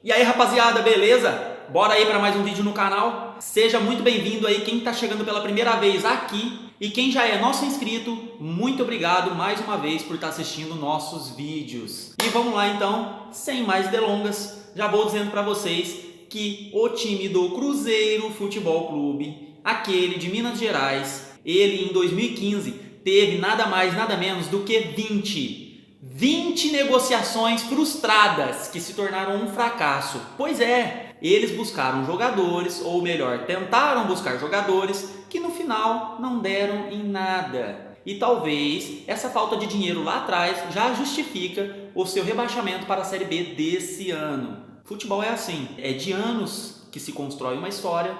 E aí, rapaziada, beleza? Bora aí para mais um vídeo no canal? Seja muito bem-vindo aí quem está chegando pela primeira vez aqui e quem já é nosso inscrito, muito obrigado mais uma vez por estar assistindo nossos vídeos. E vamos lá então, sem mais delongas, já vou dizendo para vocês que o time do Cruzeiro Futebol Clube, aquele de Minas Gerais, ele em 2015 teve nada mais nada menos do que 20 negociações frustradas que se tornaram um fracasso. Pois é, eles buscaram jogadores, ou melhor, tentaram buscar jogadores que no final não deram em nada. E talvez essa falta de dinheiro lá atrás já justifica o seu rebaixamento para a Série B desse ano. Futebol é assim, é de anos que se constrói uma história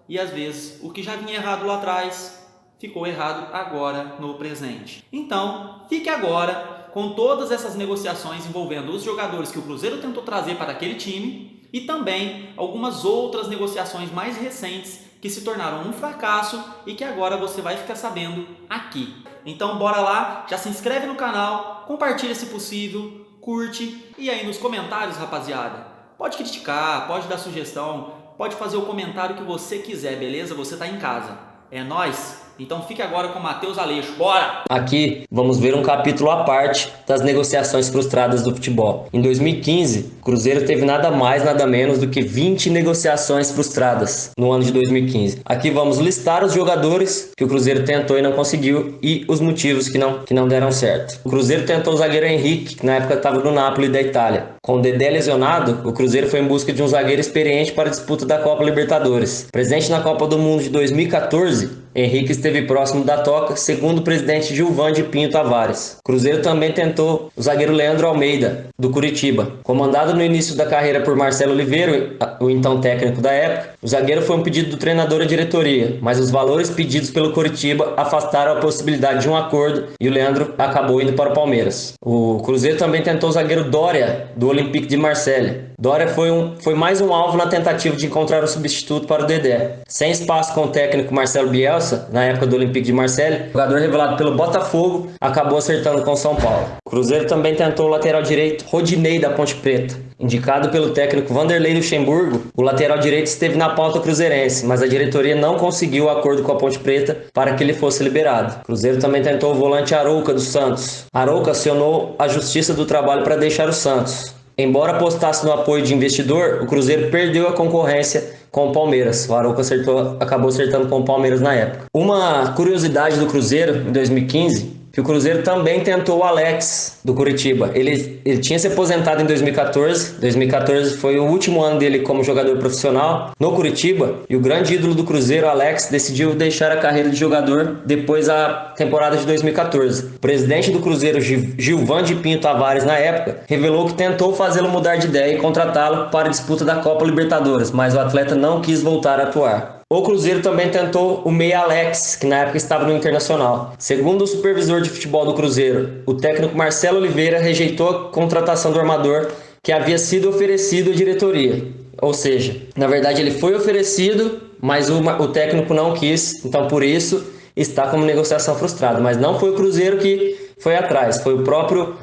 e às vezes o que já vinha errado lá atrás ficou errado agora no presente. Então, fique agora com todas essas negociações envolvendo os jogadores que o Cruzeiro tentou trazer para aquele time e também algumas outras negociações mais recentes que se tornaram um fracasso e que agora você vai ficar sabendo aqui. Então bora lá, já se inscreve no canal, compartilha se possível, curte e aí nos comentários, rapaziada, pode criticar, pode dar sugestão, pode fazer o comentário que você quiser, beleza? Você tá em casa. É nóis? Então fique agora com Matheus Aleixo, bora! Aqui vamos ver um capítulo à parte das negociações frustradas do futebol. Em 2015, o Cruzeiro teve nada mais nada menos do que 20 negociações frustradas no ano de 2015. Aqui vamos listar os jogadores que o Cruzeiro tentou e não conseguiu e os motivos que não deram certo. O Cruzeiro tentou o zagueiro Henrique, que na época estava no Napoli da Itália. Com o Dedé lesionado, o Cruzeiro foi em busca de um zagueiro experiente para a disputa da Copa Libertadores. Presente na Copa do Mundo de 2014, Henrique esteve próximo da toca, segundo o presidente Gilvan de Pinho Tavares. O Cruzeiro também tentou o zagueiro Leandro Almeida, do Curitiba. Comandado no início da carreira por Marcelo Oliveira, o então técnico da época, o zagueiro foi um pedido do treinador à diretoria, mas os valores pedidos pelo Curitiba afastaram a possibilidade de um acordo e o Leandro acabou indo para o Palmeiras. O Cruzeiro também tentou o zagueiro Dória, do Olympique de Marseille. Dória foi mais um alvo na tentativa de encontrar um substituto para o Dedé. Sem espaço com o técnico Marcelo Bielsa, na época do Olympique de Marseille, o jogador revelado pelo Botafogo acabou acertando com o São Paulo. O Cruzeiro também tentou o lateral direito Rodinei da Ponte Preta. Indicado pelo técnico Vanderlei Luxemburgo, o lateral direito esteve na pauta cruzeirense, mas a diretoria não conseguiu o acordo com a Ponte Preta para que ele fosse liberado. O Cruzeiro também tentou o volante Arouca do Santos. Arouca acionou a Justiça do Trabalho para deixar o Santos. Embora apostasse no apoio de investidor, o Cruzeiro perdeu a concorrência com o Palmeiras. O Arouca acabou acertando com o Palmeiras na época. Uma curiosidade do Cruzeiro em 2015, que o Cruzeiro também tentou o Alex, do Curitiba. Ele tinha se aposentado em 2014. 2014 foi o último ano dele como jogador profissional no Curitiba. E o grande ídolo do Cruzeiro, Alex, decidiu deixar a carreira de jogador depois da temporada de 2014. O presidente do Cruzeiro, Gilvan de Pinho Tavares, na época, revelou que tentou fazê-lo mudar de ideia e contratá-lo para a disputa da Copa Libertadores, mas o atleta não quis voltar a atuar. O Cruzeiro também tentou o meia Alex, que na época estava no Internacional. Segundo o supervisor de futebol do Cruzeiro, o técnico Marcelo Oliveira rejeitou a contratação do armador que havia sido oferecido à diretoria. Ou seja, na verdade ele foi oferecido, mas o técnico não quis, então por isso está como negociação frustrada. Mas não foi o Cruzeiro que foi atrás, foi o próprio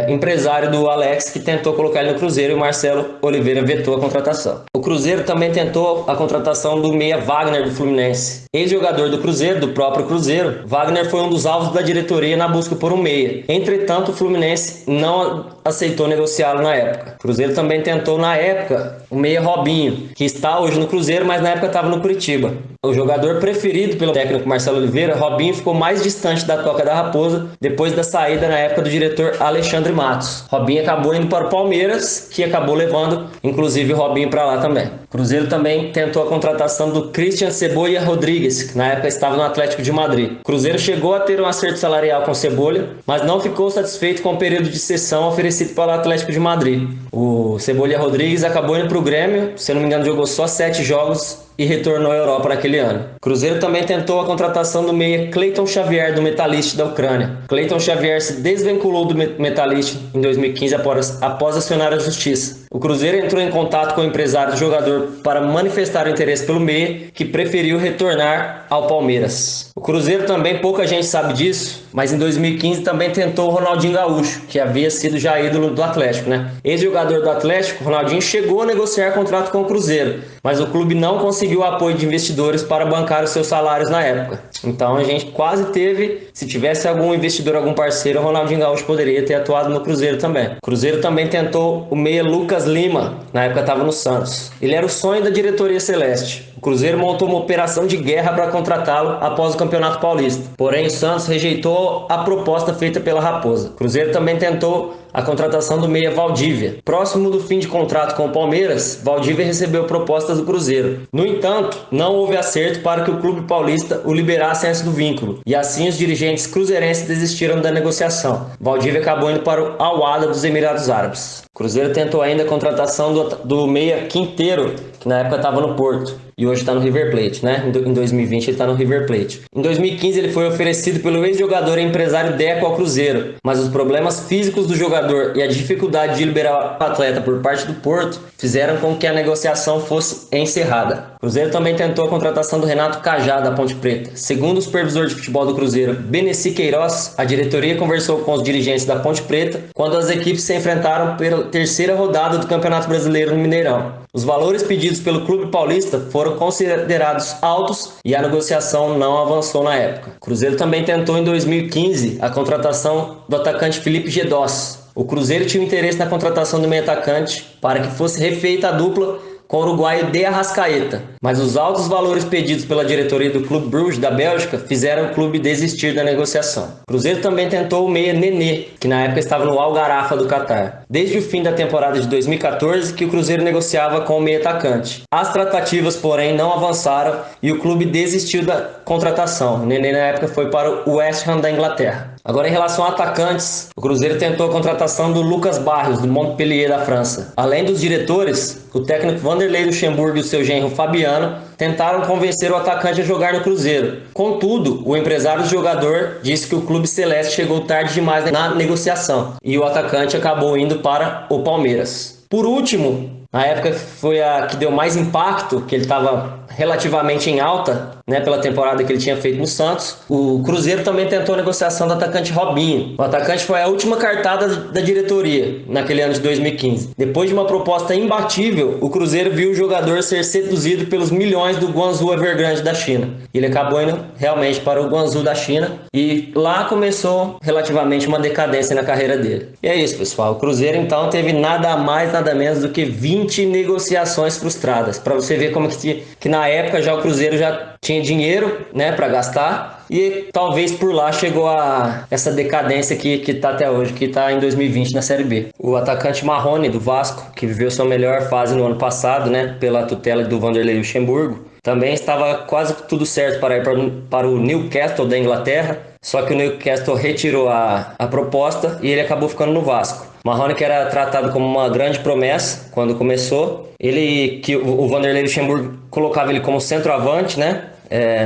empresário do Alex que tentou colocar ele no Cruzeiro e o Marcelo Oliveira vetou a contratação. O Cruzeiro também tentou a contratação do meia Wagner do Fluminense. Ex-jogador do Cruzeiro, do próprio Cruzeiro, Wagner foi um dos alvos da diretoria na busca por um meia. Entretanto, o Fluminense não aceitou negociá-lo na época. O Cruzeiro também tentou na época o meia Robinho, que está hoje no Cruzeiro, mas na época estava no Curitiba. O jogador preferido pelo técnico Marcelo Oliveira, Robinho ficou mais distante da toca da Raposa depois da saída na época do diretor Alexandre Matos. Robinho acabou indo para o Palmeiras, que acabou levando inclusive o Robinho para lá também. O Cruzeiro também tentou a contratação do Christian Cebolla Rodrigues, que na época estava no Atlético de Madrid. O Cruzeiro chegou a ter um acerto salarial com Cebolla, mas não ficou satisfeito com o período de cessão oferecido pelo Atlético de Madrid. O Cebolla Rodrigues acabou indo para o Grêmio, se não me engano jogou só 7 jogos e retornou à Europa naquele ano. O Cruzeiro também tentou a contratação do meia Cleiton Xavier do Metalist da Ucrânia. Cleiton Xavier se desvinculou do Metalist em 2015 após acionar a justiça. O Cruzeiro entrou em contato com o empresário do jogador para manifestar o interesse pelo meia, que preferiu retornar ao Palmeiras. O Cruzeiro também, pouca gente sabe disso, mas em 2015 também tentou o Ronaldinho Gaúcho, que havia sido já ídolo do Atlético, né? Ex-jogador do Atlético, Ronaldinho chegou a negociar contrato com o Cruzeiro, mas o clube não conseguiu o apoio de investidores para bancar os seus salários na época. Então a gente quase teve, se tivesse algum investidor, algum parceiro, o Ronaldinho Gaúcho poderia ter atuado no Cruzeiro também. O Cruzeiro também tentou o meia Lucas Lima, na época estava no Santos. Ele era o sonho da diretoria celeste. O Cruzeiro montou uma operação de guerra para contratá-lo após o Campeonato Paulista. Porém, o Santos rejeitou a proposta feita pela Raposa. O Cruzeiro também tentou a contratação do meia Valdívia. Próximo do fim de contrato com o Palmeiras, Valdívia recebeu propostas do Cruzeiro. No entanto, não houve acerto para que o clube paulista o liberasse antes do vínculo, e assim os dirigentes cruzeirenses desistiram da negociação. Valdívia acabou indo para o Al-Wahda dos Emirados Árabes. O Cruzeiro tentou ainda a contratação do meia Quinteiro, que na época estava no Porto, e hoje está no River Plate, né? Em 2020 ele está no River Plate. Em 2015 ele foi oferecido pelo ex-jogador e empresário Deco ao Cruzeiro, mas os problemas físicos do jogador e a dificuldade de liberar o atleta por parte do Porto fizeram com que a negociação fosse encerrada. O Cruzeiro também tentou a contratação do Renato Cajá, da Ponte Preta. Segundo o supervisor de futebol do Cruzeiro, Beneci Queiroz, a diretoria conversou com os dirigentes da Ponte Preta quando as equipes se enfrentaram pela terceira rodada do Campeonato Brasileiro no Mineirão. Os valores pedidos pelo clube paulista foram considerados altos e a negociação não avançou na época. O Cruzeiro também tentou em 2015 a contratação do atacante Felipe Gedós. O Cruzeiro tinha interesse na contratação do meio atacante para que fosse refeita a dupla com o uruguaio De Arrascaeta, mas os altos valores pedidos pela diretoria do Clube Bruges da Bélgica fizeram o clube desistir da negociação. O Cruzeiro também tentou o meia Nenê, que na época estava no Al Gharafa do Catar. Desde o fim da temporada de 2014 que o Cruzeiro negociava com o meia atacante. As tratativas, porém, não avançaram e o clube desistiu da contratação. O Nenê na época foi para o West Ham da Inglaterra. Agora, em relação a atacantes, o Cruzeiro tentou a contratação do Lucas Barrios, do Montpellier da França. Além dos diretores, o técnico Vanderlei Luxemburgo e o seu genro Fabiano tentaram convencer o atacante a jogar no Cruzeiro. Contudo, o empresário do jogador disse que o clube celeste chegou tarde demais na negociação e o atacante acabou indo para o Palmeiras. Por último, na época foi a que deu mais impacto, que ele estava relativamente em alta, né, pela temporada que ele tinha feito no Santos. O Cruzeiro também tentou a negociação do atacante Robinho. O atacante foi a última cartada da diretoria naquele ano de 2015. Depois de uma proposta imbatível, o Cruzeiro viu o jogador ser seduzido pelos milhões do Guangzhou Evergrande da China. Ele acabou indo realmente para o Guangzhou da China e lá começou relativamente uma decadência na carreira dele. E é isso, pessoal. O Cruzeiro então teve nada mais, nada menos do que 20 negociações frustradas. Para você ver como que na época já o Cruzeiro já tinha dinheiro, né, para gastar e talvez por lá chegou a essa decadência que está até hoje, que está em 2020 na Série B. O atacante Marrone do Vasco, que viveu sua melhor fase no ano passado, né, pela tutela do Vanderlei Luxemburgo, também estava quase tudo certo para ir para o Newcastle da Inglaterra, só que o Newcastle retirou a proposta e ele acabou ficando no Vasco. Marrone, que era tratado como uma grande promessa quando começou, o Vanderlei Luxemburgo colocava ele como centroavante, né?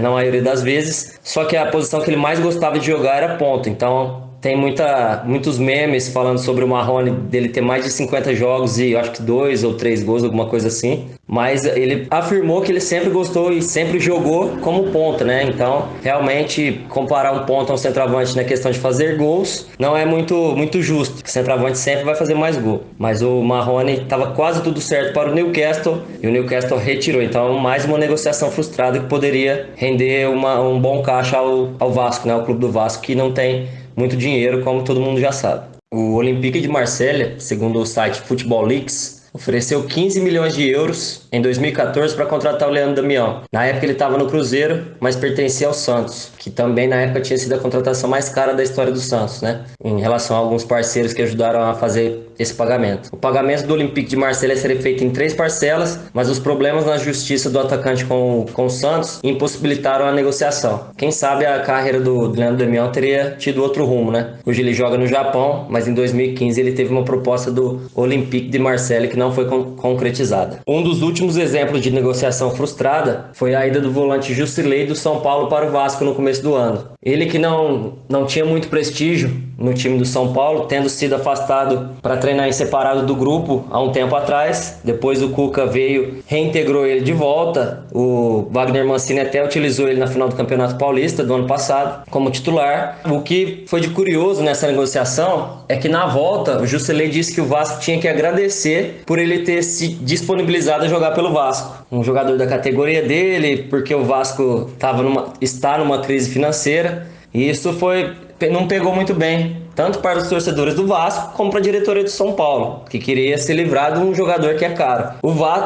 Na maioria das vezes, só que a posição que ele mais gostava de jogar era ponta. Então tem muitos memes falando sobre o Marrone, dele ter mais de 50 jogos e eu acho que 2 ou 3 gols, alguma coisa assim. Mas ele afirmou que ele sempre gostou e sempre jogou como ponta, né? Então, realmente, comparar um ponta a um centroavante na questão de fazer gols não é muito justo. O centroavante sempre vai fazer mais gol. Mas o Marrone estava quase tudo certo para o Newcastle e o Newcastle retirou. Então, mais uma negociação frustrada que poderia render um bom caixa ao Vasco, né? O clube do Vasco, que não tem muito dinheiro, como todo mundo já sabe. O Olympique de Marselha, segundo o site Football Leaks, ofereceu 15 milhões de euros em 2014 para contratar o Leandro Damião. Na época ele estava no Cruzeiro, mas pertencia ao Santos, que também na época tinha sido a contratação mais cara da história do Santos, né? Em relação a alguns parceiros que ajudaram a fazer esse pagamento. O pagamento do Olympique de Marselha seria feito em 3 parcelas, mas os problemas na justiça do atacante com o Santos impossibilitaram a negociação. Quem sabe a carreira do Leandro Damião teria tido outro rumo, né? Hoje ele joga no Japão, mas em 2015 ele teve uma proposta do Olympique de Marselha que não foi concretizada. Um dos últimos exemplos de negociação frustrada foi a ida do volante Jusilei do São Paulo para o Vasco no começo do ano. Ele que não tinha muito prestígio no time do São Paulo, tendo sido afastado para treinar em separado do grupo há um tempo atrás. Depois o Cuca veio, reintegrou ele de volta. O Wagner Mancini até utilizou ele na final do Campeonato Paulista do ano passado como titular. O que foi de curioso nessa negociação é que na volta o Jusilei disse que o Vasco tinha que agradecer por ele ter se disponibilizado a jogar pelo Vasco. Um jogador da categoria dele, porque o Vasco está numa crise financeira, e isso não pegou muito bem, tanto para os torcedores do Vasco como para a diretoria do São Paulo, que queria se livrar de um jogador que é caro.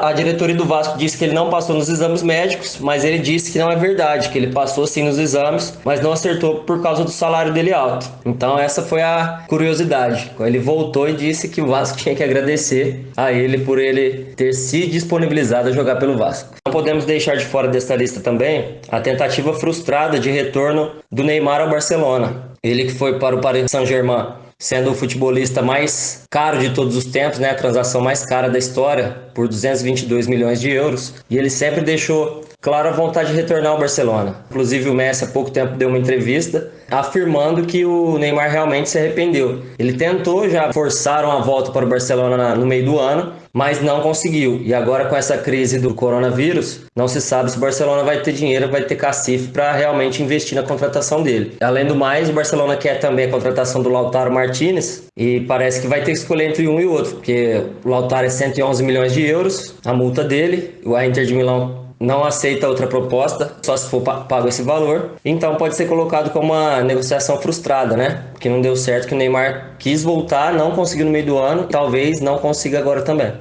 A diretoria do Vasco disse que ele não passou nos exames médicos, mas ele disse que não é verdade, que ele passou sim nos exames, mas não acertou por causa do salário dele alto. Então essa foi a curiosidade. Ele voltou e disse que o Vasco tinha que agradecer a ele por ele ter se disponibilizado a jogar pelo Vasco. Não podemos deixar de fora desta lista também a tentativa frustrada de retorno do Neymar ao Barcelona. Ele que foi para o Paris Saint-Germain, sendo o futebolista mais caro de todos os tempos, né? A transação mais cara da história, por 222 milhões de euros. E ele sempre deixou claro a vontade de retornar ao Barcelona. Inclusive o Messi há pouco tempo deu uma entrevista afirmando que o Neymar realmente se arrependeu. Ele tentou já forçar uma volta para o Barcelona no meio do ano, mas não conseguiu. E agora com essa crise do coronavírus, não se sabe se o Barcelona vai ter dinheiro, vai ter cacife para realmente investir na contratação dele. Além do mais, o Barcelona quer também a contratação do Lautaro Martínez e parece que vai ter que escolher entre um e outro, porque o Lautaro é 111 milhões de euros, a multa dele, o Inter de Milão não aceita outra proposta, só se for pago esse valor. Então pode ser colocado como uma negociação frustrada, né? Porque não deu certo, que o Neymar quis voltar, não conseguiu no meio do ano, e talvez não consiga agora também.